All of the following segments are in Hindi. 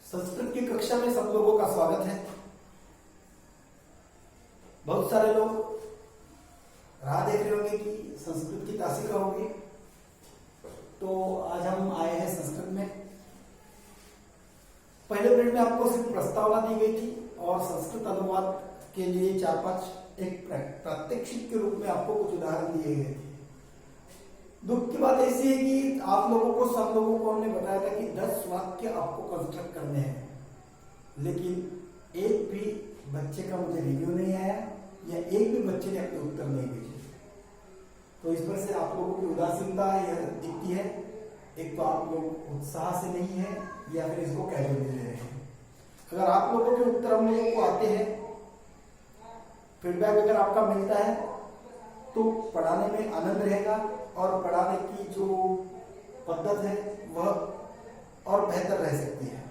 संस्कृत की कक्षा में सब लोगों का स्वागत है। बहुत सारे लोग राह देख रहे होंगे कि संस्कृत की तासीर होगी, तो आज हम आए हैं संस्कृत में। पहले पीरियड में आपको सिर्फ प्रस्तावना दी गई थी और संस्कृत अनुवाद के लिए 4-5 एक प्रात्यक्षिक के रूप में आपको कुछ उदाहरण दिए गए थे। दुख की बात ऐसी है कि आप लोगों को, सब लोगों को हमने बताया था कि 10 वाक्य आपको कंस्ट्रक्ट करने हैं, लेकिन एक भी बच्चे का मुझे रिव्यू नहीं आया या एक भी बच्चे ने अपने उत्तर नहीं भेजे। तो इस पर से आप लोगों की उदासीनता यह दिखती है। एक तो आप लोग उत्साह से नहीं है या फिर इसको कैजुअल ले रहे हैं। अगर आप लोगों के उत्तर हम लोगों को आते हैं, फीडबैक अगर आपका मिलता है, तो पढ़ाने में आनंद रहेगा और पढ़ाने की जो पद्धत है वह और बेहतर रह सकती है।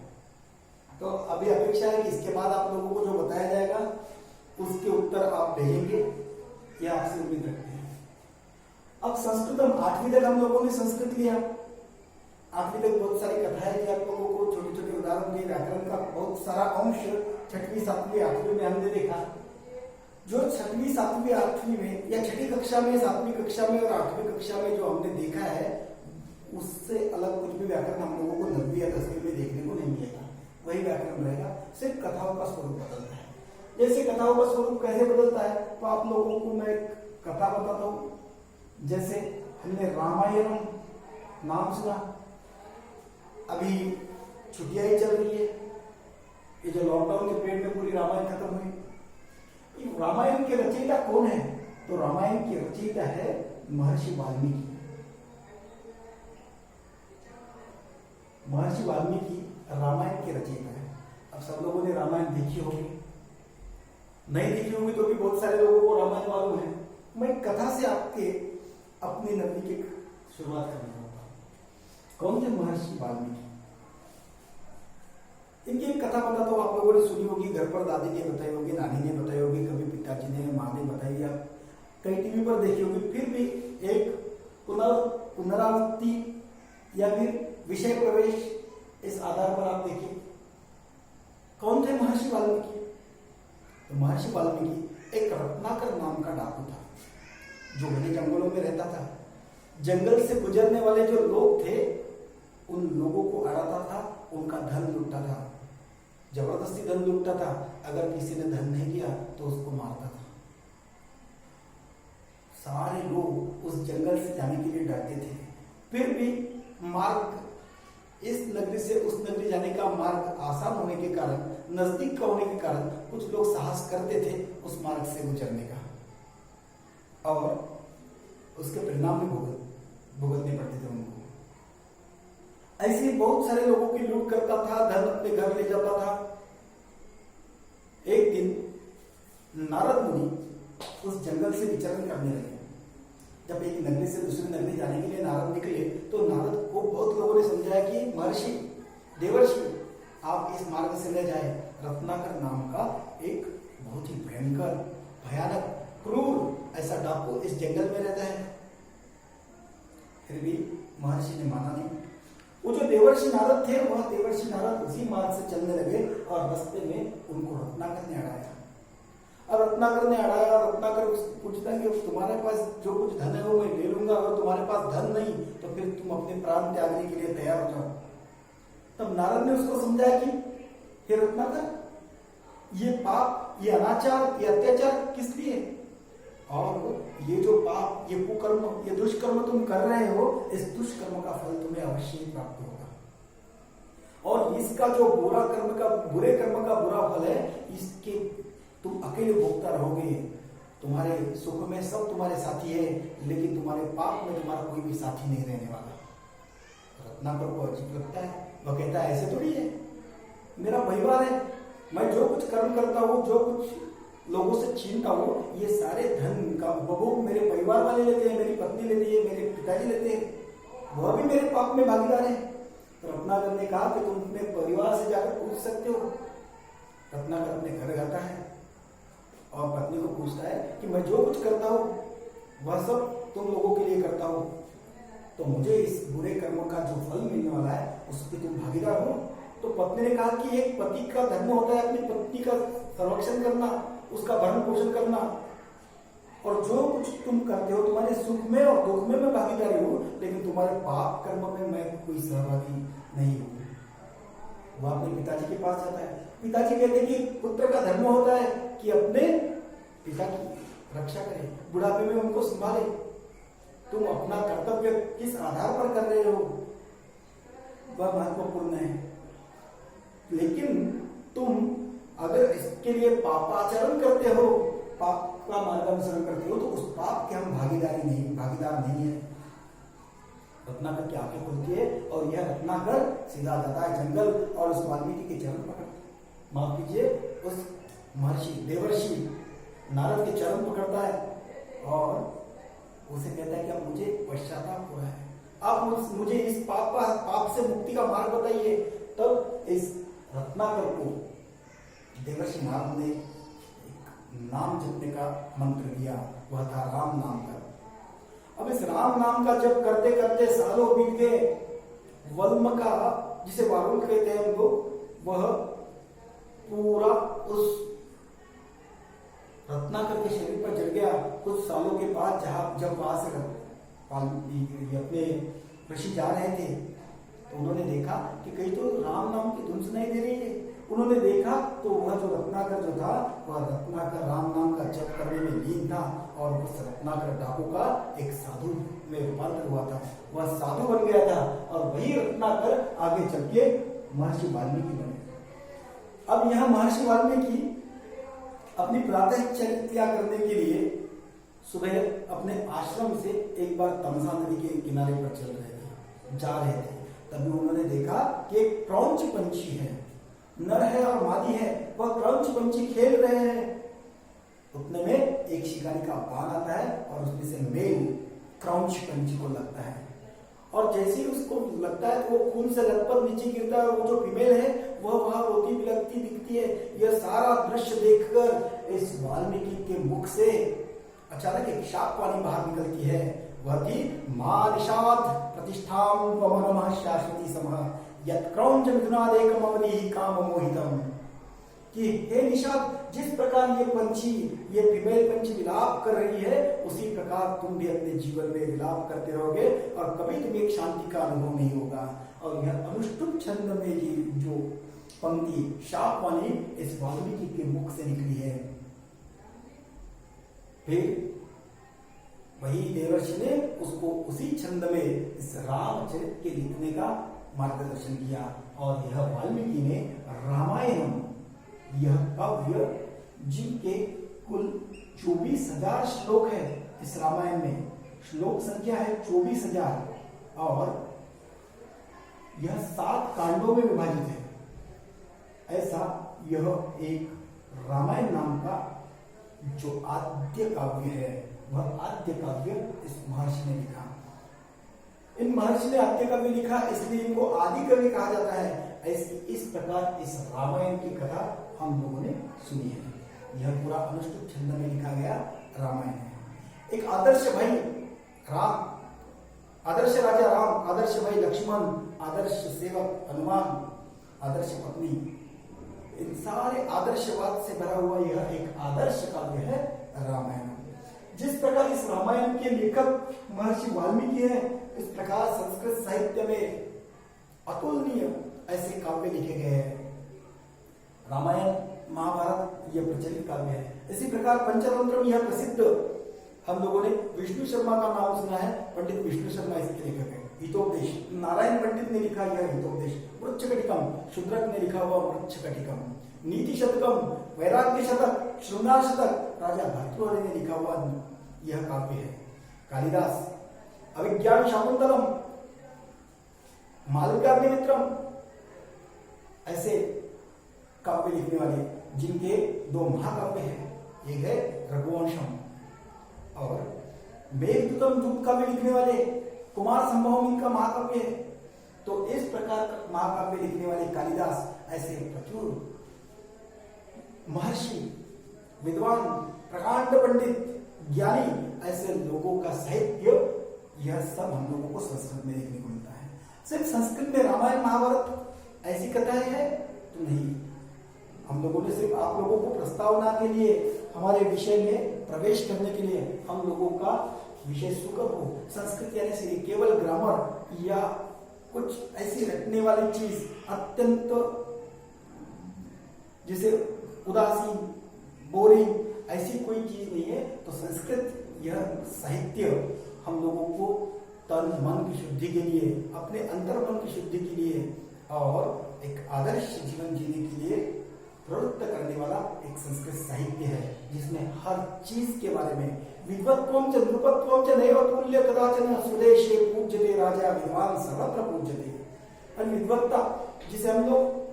तो अभी अपेक्षा है कि इसके बाद आप लोगों को जो बताया जाएगा उसके उत्तर आप भेजेंगे, यह आपसे उम्मीद रखते हैं। अब संस्कृत हम 8वीं तक हम लोगों ने संस्कृत लिया। 8वीं तक बहुत सारी कथाएं थी, आप लोगों को छोटे छोटे उदाहरण दिए, व्याकरण का बहुत सारा अंश 6वीं 7वीं 8वीं में हमने देखा। जो 6वीं 7वीं 8वीं में या 6ठी कक्षा में, 7वीं कक्षा में और 8वीं कक्षा में जो हमने देखा है, उससे अलग कुछ भी व्याकरण हम लोगों को 9वीं या 10वीं में देखने को नहीं मिलेगा। वही व्याकरण रहेगा, सिर्फ कथाओं का स्वरूप बदलता है। जैसे कथाओं का स्वरूप कैसे बदलता है, तो आप लोगों को मैं एक कथा बताता हूँ। जैसे हमने रामायण नाम सुना, अभी छुट्टियां ही चल रही है, ये जो लॉकडाउन के पीरियड में पूरी रामायण खत्म हुई। रामायण के रचयिता कौन है? तो रामायण की रचयिता है महर्षि वाल्मीकि। महर्षि वाल्मीकि रामायण के रचयिता है। अब सब लोगों ने रामायण देखी होगी, नहीं देखी होगी तो भी बहुत सारे लोगों को रामायण मालूम है। मैं कथा से आपके अपनी नबी की शुरुआत करना चाहता हूं। कौन थे महर्षि वाल्मीकि? इनकी एक कथा पता तो आप लोगों ने सुनी होगी, घर पर दादी ने बताई होगी, नानी ने बताई होगी, कभी पिताजी ने, माँ ने बताई, या कई टीवी पर देखी होगी। फिर भी एक पुनरावृत्ति या फिर विषय प्रवेश, इस आधार पर आप देखिए कौन थे महर्षि वाल्मीकि। तो महर्षि वाल्मीकि एक रत्नाकर नाम का डाकू था, जो घने जंगलों में रहता था। जंगल से गुजरने वाले जो लोग थे, उन लोगों को अड़ाता था, उनका धन लूटता था, जबरदस्ती धन लूटता था। अगर किसी ने धन नहीं दिया तो उसको मारता था। सारे लोग उस जंगल से जाने के लिए डरते थे। फिर भी मार्ग, इस नगरी से उस नगरी जाने का मार्ग आसान होने के कारण, नजदीक का होने के कारण, कुछ लोग साहस करते थे उस मार्ग से गुजरने का, और उसके परिणाम भी भुगतने पड़ते थे उनको। ऐसे बहुत सारे लोगों की लूट करता था, धन अपने घर ले जाता था। एक दिन नारद मुनि उस जंगल से विचरण करने लगे। जब एक नगरी से दूसरी नगरी जाने के लिए नारद निकले, तो नारद को बहुत लोगों ने समझाया कि महर्षि, देवर्षि, आप इस मार्ग से न जाए। रत्नाकर नाम का एक बहुत ही भयंकर, भयानक, क्रूर ऐसा डाकू इस जंगल में रहता है। फिर भी महर्षि ने माना नहीं। वो जो देवर्षि नारद थे, वह देवर्षि नारद उसी मार्ग से चलने लगे और रास्ते में उनको रत्नाकर ने अड़ाया। और रत्नाकर ने अड़ाया, रत्नाकर पूछता है कि तुम्हारे पास जो कुछ धन है वो मैं ले लूंगा, और तुम्हारे पास धन नहीं तो फिर तुम अपने प्राण त्यागने के लिए तैयार हो जाओ। तब नारद ने उसको समझाया कि हे रत्नाकर, ये पाप, ये अनाचार, ये अत्याचार किस लिए? और ये जो पाप, ये कुकर्म, ये दुष्कर्म तुम कर रहे हो, इस दुष्कर्म का फल तुम्हें अवश्य ही प्राप्त होगा। और इसका जो बुरे कर्म का बुरा फल है, इसके तुम अकेले भोगता रहोगे। तुम्हारे सुख में सब तुम्हारे साथी है, लेकिन तुम्हारे पाप में तुम्हारा कोई भी साथी नहीं रहने वाला। रत्नाकर को अजीब लगता है। वह कहता है ऐसे थोड़ी है, मेरा परिवार है, मैं जो कुछ कर्म करता हूँ, जो कुछ लोगों से छीनता हूँ, ये सारे धन का उपभोग मेरे परिवार वाले लेते हैं, मेरी पत्नी लेती है, मेरे पिताजी लेते हैं, वह भी मेरे पाप में भागीदार है। तो रत्नाकर ने कहा कि तुम अपने परिवार से जाकर पूछ सकते हो। रत्नाकर अपने घर जाता है और पत्नी को पूछता है कि मैं जो कुछ करता हूँ वह सब तुम लोगों के लिए करता हूँ, तो मुझे इस बुरे कर्म का जो फल मिलने वाला है उस पर तुम भागीदार हो। तो पत्नी ने कहा कि एक पति का धर्म होता है अपनी पत्नी का संरक्षण करना, उसका भरण पोषण करना, और जो कुछ तुम करते हो तुम्हारे सुख में और दुख में मैं भागीदारी हूं, लेकिन तुम्हारे पाप कर्म में मैं कोई सहभागी नहीं हूं। वो अपने पिताजी के पास जाता है। पिताजी कहते हैं कि पुत्र का धर्म होता है कि अपने पिता की रक्षा करे, बुढ़ापे में उनको संभाले। तुम अपना कर्तव्य किस आधार पर कर रहे हो वह महत्वपूर्ण है, लेकिन तुम अगर इसके लिए पापाचरण करते हो, पाप का मार्गानुसरण करते हो, तो उस पाप के हम भागीदार नहीं है। रत्नाकर की आंखें खुलती है और यह रत्नाकर सीधा जाता है जंगल और उस वाल्मीकि के चरण पकड़, माफ कीजिए, उस महर्षि देवर्षि नारद के चरण पकड़ता है और उसे कहता है कि अब मुझे पश्चाताप हो रहा है, आप मुझे इस पाप से मुक्ति का मार्ग बताइए। तब इस रत्नाकर को देवर्षि नारद ने एक नाम जपने का मंत्र दिया, वह था राम नाम का। अब इस राम नाम का जप करते करते सालों बीत गए। वल्म का, जिसे वारुल कहते हैं उनको, वह पूरा उस रत्नाकर के शरीर पर जड़ गया। कुछ सालों के बाद जब वहां से अपने ऋषि जा रहे थे तो उन्होंने देखा कि कहीं तो राम नाम की धुन सुनाई दे रही है। उन्होंने देखा तो वह जो रत्नाकर जो था वह रत्नाकर राम नाम का जप करने में लीन था और उस रत्नाकर डाकू का एक साधु में रूपांतर हुआ था, वह साधु बन गया था और वही रत्नाकर आगे चल के महर्षि वाल्मीकि बने। अब यह महर्षि वाल्मीकि अपनी प्रातःचर्या करने के लिए सुबह अपने आश्रम से एक बार तमसा नदी के किनारे पर जा रहे थे। तभी उन्होंने देखा कि एक क्रौंच पंछी है, नर है और मादी है, वह क्रौंच पंछी खेल रहे हैं। उतने में एक शिकारी का बाण आता है और उसमें से मेल क्रौंच पंछी को लगता है, और जैसे ही उसको लगता है तो वो खून से लथपथ नीचे गिरता है और वो जो फीमेल है वह वहां रोती बिलखती दिखती है। यह सारा दृश्य देखकर इस वाल्मीकि के मुख से अचानक एक शाप वाणी बाहर निकलती है। वह थी मां निषाद प्रतिष्ठाम पवनमः शाश्वती समः यत् क्रौंच मिथुनादेकम अवनीहि काम मोहितम, कि हे निषाद, जिस प्रकार ये पंछी, ये फीमेल पंछी विलाप कर रही है, उसी प्रकार तुम भी अपने जीवन में विलाप करते रहोगे और कभी तुम्हें एक शांति का अनुभव नहीं होगा। और यह अनुष्टुप छंद में ये जो पंक्ति शाप वाली इस वाल्मीकि के मुख से निकली है। फिर वही देवर्षि ने उसको उसी छंद में इस रामचरित के लिखने का मार्गदर्शन किया और यह वाल्मीकि ने रामायण, यह काव्य जिनके कुल 24,000 श्लोक है, इस रामायण में श्लोक संख्या है 24,000 और यह 7 कांडों में विभाजित है। ऐसा यह एक रामायण नाम का जो आद्य काव्य है, वह आद्य काव्य इस महर्षि ने लिखा। इन महर्षि ने आद्य काव्य लिखा इसलिए इनको आदि कवि कहा जाता है। इस प्रकार इस रामायण की कथा हम लोगों ने सुनी है। यह पूरा अनुष्टुप छंद में लिखा गया रामायण है। एक आदर्श भाई राम, आदर्श राजा राम, आदर्श भाई लक्ष्मण, आदर्श सेवक हनुमान, आदर्श पत्नी, इन सारे आदर्शवाद से भरा हुआ यह एक आदर्श काव्य है रामायण। जिस प्रकार इस रामायण के लेखक महर्षि वाल्मीकि हैं, इस प्रकार संस्कृत साहित्य में अतुलनीय ऐसे काव्य लिखे गए हैं। रामायण महाभारत यह प्रचलित काव्य है। इसी प्रकार पंचतंत्र में यह प्रसिद्ध, हम लोगों ने विष्णु शर्मा का नाम सुना है, पंडित विष्णु शर्मा इसके लेखक है। हितोपदेश नारायण पंडित ने लिखा यह हितोपदेश। वृक्षकटिकम शूद्रक ने लिखा हुआ वृक्षकटिकम। नीति शतकम, वैराग्य शतक, श्रृंगार शतक राजा भर्तृहरि ने लिखा हुआ यह काव्य है। कालिदास अभिज्ञान शाकुंतलम, मालव्याग्निमित्रम, ऐसे काव्य लिखने वाले जिनके 2 महाकाव्य हैं, एक है रघुवंशम और मेघदूतम दूत काव्य लिखने वाले कुमार संभवम का महाकाव्य है। तो इस प्रकार का महाकाव्य लिखने वाले कालिदास ऐसे प्रचुर महर्षि, विद्वान, प्रकांड पंडित, ज्ञानी, ऐसे लोगों का साहित्य, यह सब हम लोगों को संस्कृत में देखने को मिलता है। सिर्फ संस्कृत में रामायण महाभारत ऐसी कथाएं है तो नहीं। हम लोगों ने सिर्फ आप लोगों को प्रस्तावना के लिए, हमारे विषय में प्रवेश करने के लिए हम लोगों का विषय सुकर हो, संस्कृत यानी से केवल ग्रामर या कुछ ऐसी रटने वाली चीज अत्यंत जैसे उदासीन बोरिंग ऐसी कोई चीज नहीं है। तो संस्कृत यह साहित्य हम लोगों को तन मन की शुद्धि के लिए, अपने अंतर मन की शुद्धि के लिए और एक आदर्श जीवन जीने के लिए प्रवृत्त करने वाला एक संस्कृत साहित्य है, जिसमें हर चीज के बारे में विद्वत्वम च नृपत्वम च नैव तुल्य कदाचन स्वदेशे पूज्यते राजा विद्वान सर्वत्र पूज्यते। और विद्वत्ता जिसे हम लोग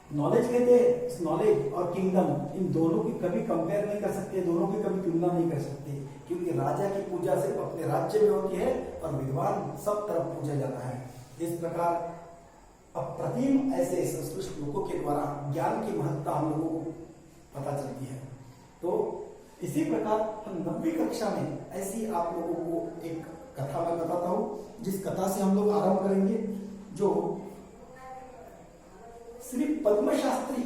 नॉलेज कहते हैं, इस नॉलेज और किंगडम इन दोनों की कभी कंपेयर नहीं कर सकते, दोनों की कभी तुलना नहीं कर सकते, क्योंकि राजा की पूजा सिर्फ अपने राज्य में होती है और विद्वान सब तरफ पूजा जाता है। इस प्रकार अप्रतिम ऐसे संस्कृत श्लोकों के द्वारा ज्ञान की महत्ता हम लोगों को पता चलती है। तो इसी प्रकार हम 9वीं कक्षा में ऐसी आप लोगों को एक कथा मैं बताता हूं, जिस कथा से हम लोग आरंभ करेंगे, जो श्री पद्म शास्त्री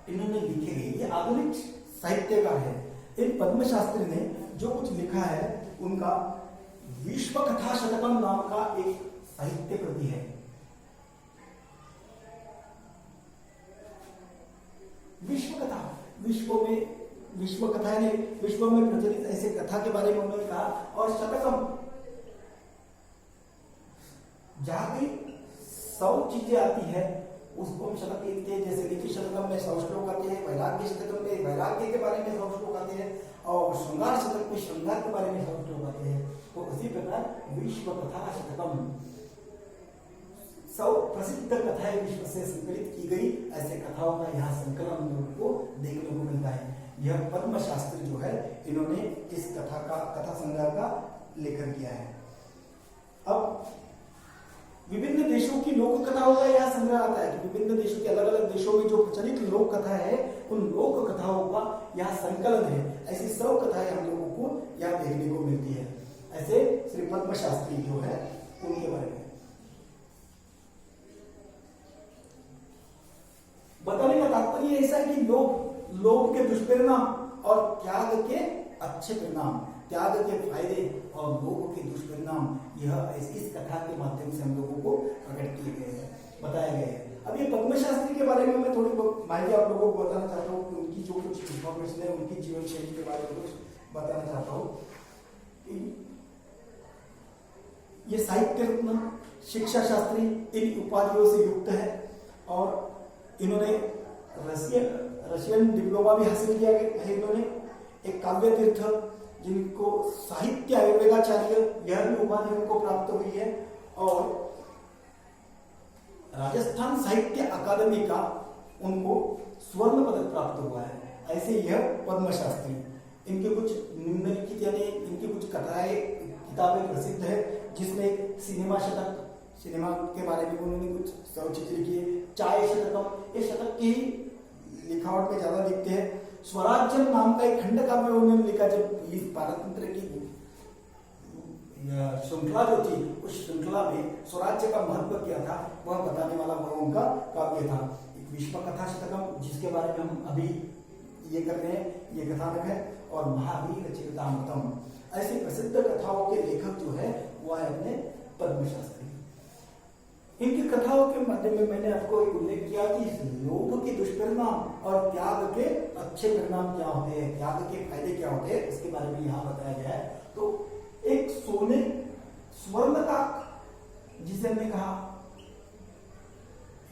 इन्होंने लिखे गए, ये आधुनिक साहित्यकार है। इन पद्म शास्त्री ने जो कुछ लिखा है उनका विश्व कथा शतकम नाम का एक साहित्य कृति है। विश्व कथा, विश्व कथा यानी विश्व में प्रचलित ऐसे कथा के बारे में उन्होंने कहा। और शतकम जहां की 100 चीजें आती है उसको हम शतक लिखते हैं। जैसे ऋषि शतकम में 100 श्लोक आते हैं, वैराग्य शतकम में वैराग्य के बारे में 100 श्लोक आते हैं, और श्रृंगार शतक में श्रृंगार के बारे में 100 श्लोक आते हैं। तो उसी प्रकार विश्व कथा शतकम 100 प्रसिद्ध कथाएं विश्व से संकलित की गई, ऐसे कथाओं का यहाँ संकलन हम लोगों को देखने को मिलता है। यह पद्म शास्त्री जो है, इन्होंने इस कथा संग्रह का लेखन किया है। अब विभिन्न देशों की लोक कथाओं का यह संग्रह आता है कि विभिन्न देशों के अलग अलग देशों में जो प्रचलित लोक कथा है, उन लोक कथाओं का यह संकलन है। ऐसी 100 कथाएं हम लोगों को यह देखने को मिलती है। ऐसे श्री पद्म शास्त्री जो है उनके बारे में बताने का तात्पर्य ऐसा है कि लोभ के दुष्परिणाम और त्याग के अच्छे परिणाम, त्याग के फायदे और लोभ के दुष्परिणाम, यह इस कथा के माध्यम से हम लोगों को प्रकट किए गए हैं, बताए गए हैं। अब ये पद्म शास्त्री के बारे में मैं थोड़ी बहुत माहिती आप लोगों को बताना चाहता हूँ। उनकी जो कुछ इंफॉर्मेशन है, उनकी जीवन शैली के बारे में कुछ बताना चाहता हूँ। ये साहित्य रत्न, शिक्षा शास्त्री इन उपाधियों से युक्त है और इन्होंने रशियन डिप्लोमा भी हासिल किया है। इन्होंने एक काव्य तीर्थ, जिनको साहित्य आयुर्वेदाचार्य, यह भी उपाधि उनको प्राप्त हुई है, और राजस्थान साहित्य अकादमी का उनको स्वर्ण पदक प्राप्त हुआ है। ऐसे यह पद्म शास्त्री, इनके कुछ निम्नलिखित यानी इनकी कुछ कथाएं, किताबें प्रसिद्ध है, जिसमें सिनेमा शतक, सिनेमा के बारे में उन्होंने कुछ चलचित्र लिखी है। चाय शतकम, ये शतक की लिखावट में ज्यादा दिखते हैं। स्वराज्य नाम का एक खंड काव्य उन्होंने लिखा, जब इस पारतंत्र की श्रृंखला जो थी, उस श्रृंखला में स्वराज्य का महत्व क्या था वह बताने वाला वह उनका काव्य था। एक विश्व कथा शतकम, जिसके बारे में हम अभी ये कर रहे हैं, ये कथानक है, और महावीर चरितामृतम, ऐसी प्रसिद्ध कथाओं के लेखक जो है वह है अपने पद्म शास्त्री। इनकी कथाओं के माध्यम में मैंने आपको एक उल्लेख किया कि लोभ के दुष्परिणाम और त्याग के अच्छे परिणाम क्या होते हैं, त्याग के फायदे क्या होते हैं, इसके बारे में यहाँ बताया गया है। तो एक स्वर्ण काक, जिसे हमने कहा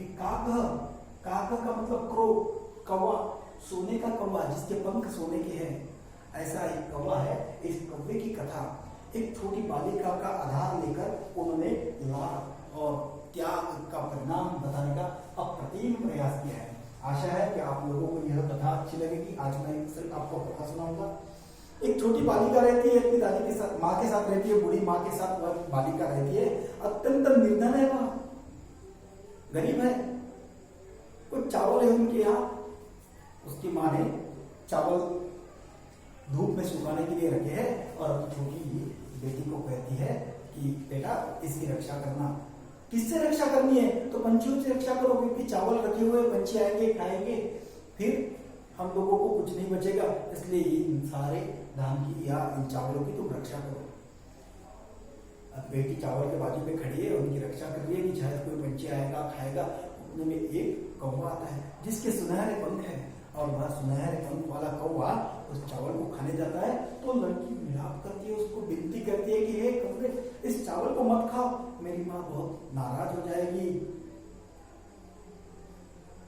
एक काक का मतलब क्रो, कौवा, सोने का कौवा जिसके पंख सोने के हैं, ऐसा एक कौवा है। इस कौवे की कथा एक छोटी बालिका का आधार लेकर उन्होंने लाभ और त्याग का परिणाम बताने का अप्रतिम प्रयास किया है। आशा है कि आप लोगों को यह कथा अच्छी लगेगी। आज मैं सिर्फ आपको कथा सुनाऊंगा। एक छोटी बालिका रहती है, अपनी दादी के साथ, माँ के साथ रहती है, बूढ़ी माँ के साथ वह बालिका रहती है। अत्यंत निर्धन है, वह गरीब है, कुछ चावल है उनके यहाँ। उसकी माँ ने चावल धूप में सुखाने के लिए रखे हैं। और अब छोटी बेटी को कहती है कि बेटा इसकी रक्षा करना। किससे रक्षा करनी है? तो पंछियों से रक्षा करो, क्योंकि चावल रखे हुए पंछी आएंगे खाएंगे, फिर हम लोगों को कुछ नहीं बचेगा। इसलिए इन सारे धान की या इन चावलों की तुम रक्षा करो। अब बेटी चावल के बाजू पे खड़ी है, उनकी रक्षा कर रही है कि शायद कोई पंछी आएगा खाएगा। उतने में एक कौवा आता है जिसके सुनहरे पंख है, और वह सुनहरे पंख वाला कौवा उस चावल को खाने जाता है। तो लड़की मिलाप करती है, उसको विनती करती है कि हे कौवे, इस चावल को मत खाओ, मेरी माँ बहुत नाराज हो जाएगी।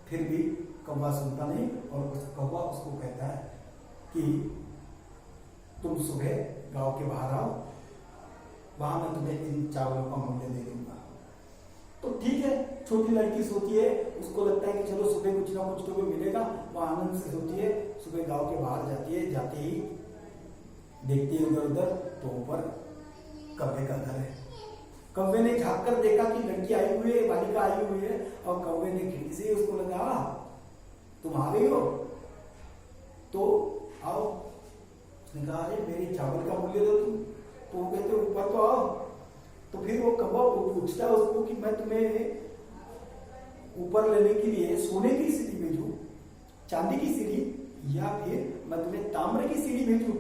फिर भी कौवा सुनता नहीं, और उस कौवा उसको कहता है कि तुम सुबह गांव के बाहर आओ, वहां मैं तुम्हें इन चावलों का मूल्य दे दूंगा। तो ठीक है, छोटी लड़की सोती है, उसको लगता है कि चलो सुबह कुछ ना कुछ तो मिलेगा। वो आनंद से सोती है, सुबह गांव के बाहर जाती है। जाते ही देखती है उधर उधर, तो ऊपर कौवे का घर है। कौवे ने झांक कर देखा कि लड़की आई हुई है, बालिका आई हुई है, और कौवे ने खिड़की से उसको लगा, तुम आ गई हो तो आओ। उसने कहा अरे मेरे चावल का मूल्य दो तुम। तो वो कहते ऊपर तो आओ। तो फिर वो कौवा पूछता है उसको कि मैं तुम्हें ऊपर लेने के लिए सोने की सीढ़ी भेजूं, चांदी की सीढ़ी, या फिर मैं तुम्हें ताम्र की सीढ़ी भेजूं?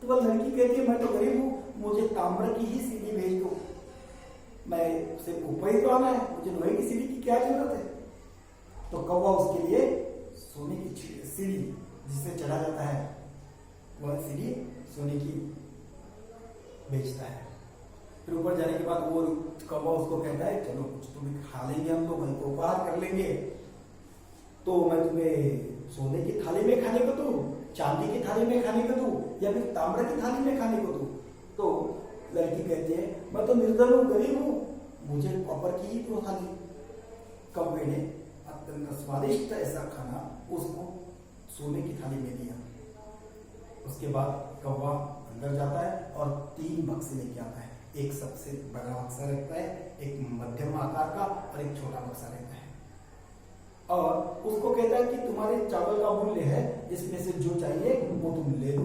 तो वह लड़की कहती है मैं तो गरीब हूं, मुझे ताम्र की ही सीढ़ी भेज दो। मैं सिर्फ ऊपर ही तो आना है, मुझे लोहे की सीढ़ी की क्या जरूरत है? तो कौवा उसके लिए सोने की सीढ़ी जिससे चढ़ा जाता है, वह सीढ़ी सोने की बेचता है। फिर ऊपर जाने के बाद वो कौवा उसको कहता है चलो कुछ तुम्हें खा लेंगे, हम लोग हमको उपहार कर लेंगे। तो मैं तुम्हें सोने की थाली में खाने को दूं, चांदी की थाली में खाने को दूं, या फिर ताम्र की थाली में खाने को दूं? तो लड़की कहती है मैं तो निर्धन हूँ, गरीब हूँ, मुझे कॉपर की ही दो थाली। कौवे ने अत्यंत स्वादिष्ट ऐसा खाना उसको सोने की थाली में दिया। उसके बाद कौवा अंदर जाता है और 3 बक्से लेके आता है। एक सबसे बड़ा बक्सा रहता है, एक मध्यम आकार का, और एक छोटा बक्सा रहता है। और उसको कहता है कि तुम्हारे चावल का मूल्य है, इसमें से जो चाहिए वो तुम ले लो।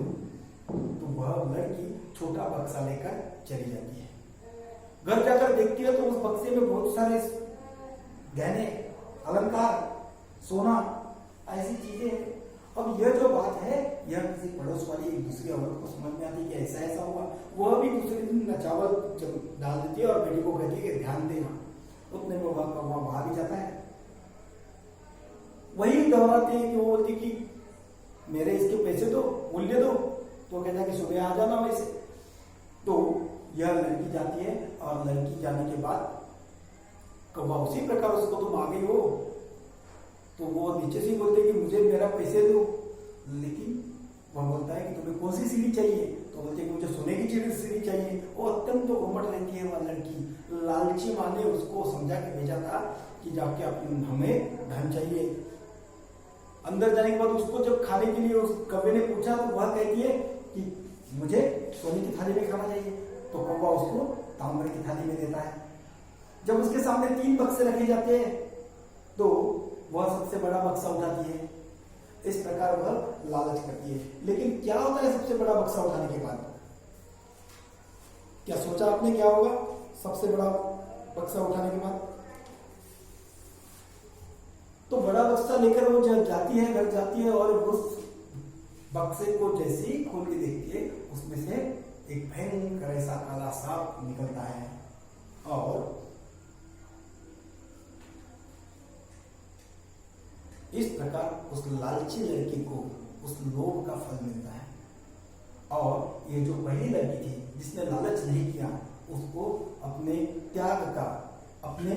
तो वह लड़की छोटा बक्सा लेकर चली जाती है। घर जाकर देखती है तो उस बक्से में बहुत सारे गहने, अलंकार, सोना, ऐसी चीजें। अब यह जो बात है, यह किसी पड़ोस वाली एक दूसरी औरत को समझ में आती है कि ऐसा ऐसा हुआ। वह भी दूसरे दिन चावल डाल देती है और बेटी को कहती है कि ध्यान देना। उतने में वह कौवा बाहर भी जाता है। वही दोहराते हैं कि वो बोलती कि मेरे इसके पैसे दो, मूल्य दो। तो कहता है कि सुबह आ जाना वैसे। तो यह लड़की जाती है, और लड़की जाने के बाद कौवा उसी प्रकार उसको तुम आ गई हो, तो वो नीचे से बोलते कि मुझे मेरा पैसे दो। लेकिन वह बोलता है कि तुम्हें कौन सी सीढ़ी चाहिए? तो बोलते कि मुझे सोने की सीढ़ी चाहिए। वो अत्यंत तो घमंड रहती है वह लड़की। लालची माँ ने उसको समझा के भेजा था कि जाके हमें धन चाहिए। अंदर जाने के बाद उसको जब खाने के लिए उस कौवे ने पूछा तो वह कहती है कि मुझे सोने की थाली में खाना चाहिए। तो कौवा उसको ताम्र की थाली में देता है। जब उसके सामने 3 बक्से रखे जाते हैं तो वह सबसे बड़ा बक्सा उठाती है। इस प्रकार वह लालच करती है। लेकिन क्या होता है सबसे बड़ा बक्सा उठाने के बाद? क्या सोचा आपने क्या होगा सबसे बड़ा बक्सा उठाने के बाद? तो बड़ा बक्सा लेकर वो जब जाती है, घर जाती है, और उस बक्से को जैसे ही खोल के देखती है, उसमें से एक भयंकर ऐसा काला सांप निकलता है। और इस प्रकार उस लालची लड़की को उस लोभ का फल मिलता है। और ये जो पहली लड़की थी जिसने लालच नहीं किया, उसको अपने त्याग का, अपने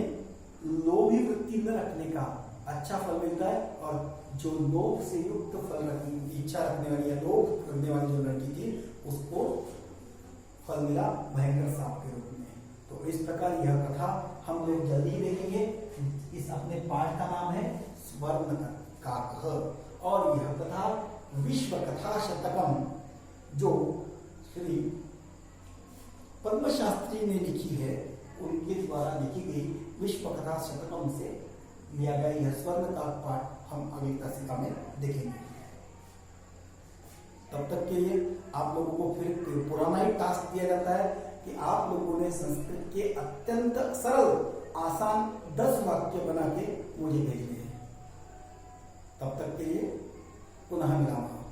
लोभी वृत्ति न रखने का अच्छा फल मिलता है। और जो लोभ से युक्त फल रखने, इच्छा रखने वाली या लोभ करने वाली जो लड़की थी, उसको फल मिला भयंकर सांप के रूप में। तो इस प्रकार यह कथा हम लोग जल्दी ही देखेंगे। इस अपने पाठ का नाम है स्वर्ण काकः, और यह कथा विश्व कथा शतकम, जो श्री पद्म शास्त्री ने लिखी है, उनके द्वारा लिखी गई विश्व कथा शतकम से लिया गया यह स्वर्ण काक पाठ हम अगली कथा में देखेंगे। तब तक के लिए आप लोगों को फिर पुराना ही टास्क दिया जाता है कि आप लोगों ने संस्कृत के अत्यंत सरल आसान 10 वाक्य बना के मुझे भेजने हैं। तब तक के लिए पुनः मिलाऊंगा।